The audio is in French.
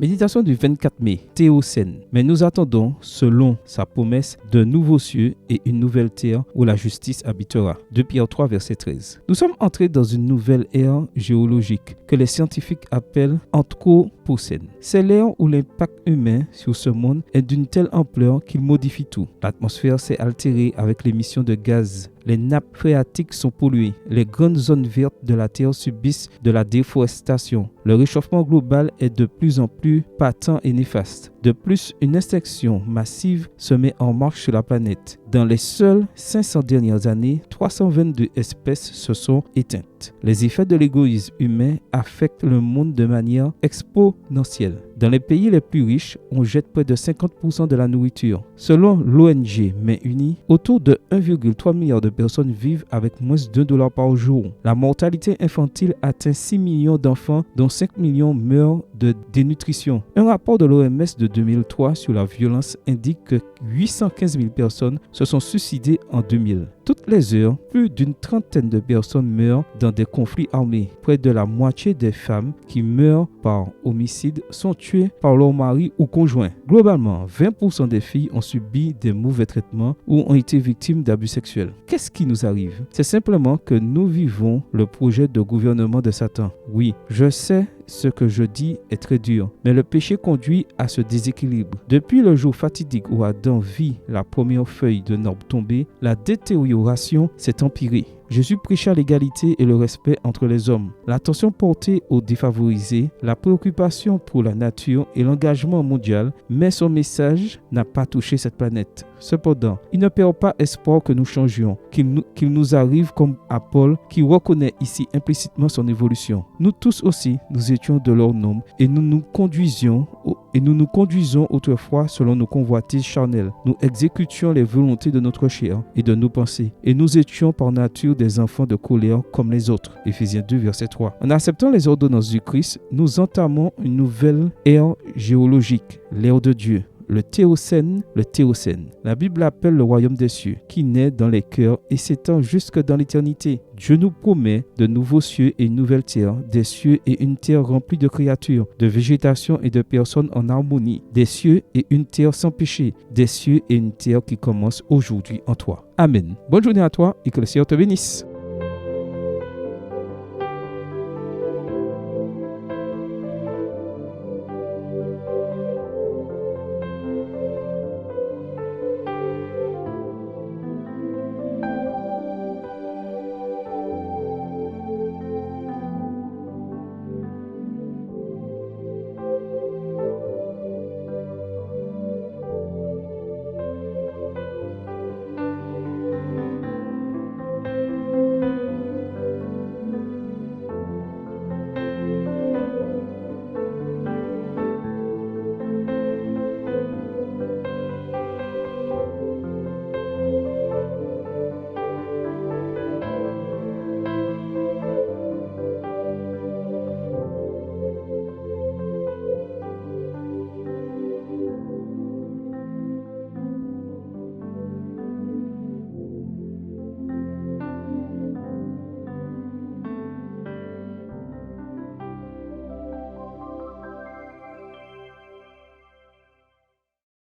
Méditation du 24 mai, Théocène. Mais nous attendons, selon sa promesse, de nouveaux cieux et une nouvelle terre où la justice habitera. 2 Pierre 3, verset 13. Nous sommes entrés dans une nouvelle ère géologique que les scientifiques appellent Anthropocène. C'est l'ère où l'impact humain sur ce monde est d'une telle ampleur qu'il modifie tout. L'atmosphère s'est altérée avec l'émission de gaz. Les nappes phréatiques sont polluées. Les grandes zones vertes de la Terre subissent de la déforestation. Le réchauffement global est de plus en plus patent et néfaste. De plus, une extinction massive se met en marche sur la planète. Dans les seules 500 dernières années, 322 espèces se sont éteintes. Les effets de l'égoïsme humain affectent le monde de manière exponentielle. Dans les pays les plus riches, on jette près de 50% de la nourriture. Selon l'ONG Mains Unies, autour de 1,3 milliard de personnes vivent avec moins d'$1 par jour. La mortalité infantile atteint 6 millions d'enfants, dont 5 millions meurent de dénutrition. Un rapport de l'OMS de 2003 sur la violence indique que 815 000 personnes se sont suicidées en 2000. Toutes les heures, plus d'une trentaine de personnes meurent dans des conflits armés. Près de la moitié des femmes qui meurent par homicide sont tuées par leur mari ou conjoint. Globalement, 20% des filles ont subi des mauvais traitements ou ont été victimes d'abus sexuels. Qu'est-ce qui nous arrive? C'est simplement que nous vivons le projet de gouvernement de Satan. Oui, je sais, ce que je dis est très dur, mais le péché conduit à ce déséquilibre. Depuis le jour fatidique où Adam vit la première feuille d'un arbre tomber, la détérioration s'est empirée. Jésus prêcha l'égalité et le respect entre les hommes, l'attention portée aux défavorisés, la préoccupation pour la nature et l'engagement mondial, mais son message n'a pas touché cette planète. Cependant, il ne perd pas espoir que nous changions, qu'il nous arrive comme à Paul qui reconnaît ici implicitement son évolution. Nous tous aussi, nous étions de leur nombre et nous nous conduisons autrefois selon nos convoitises charnelles. Nous exécutions les volontés de notre chair et de nos pensées et nous étions par nature des enfants de colère comme les autres. Éphésiens 2, verset 3. En acceptant les ordonnances du Christ, nous entamons une nouvelle ère géologique, l'ère de Dieu. Le Théocène. La Bible appelle le royaume des cieux, qui naît dans les cœurs et s'étend jusque dans l'éternité. Dieu nous promet de nouveaux cieux et une nouvelle terre, des cieux et une terre remplie de créatures, de végétation et de personnes en harmonie, des cieux et une terre sans péché, des cieux et une terre qui commence aujourd'hui en toi. Amen. Bonne journée à toi et que le Seigneur te bénisse.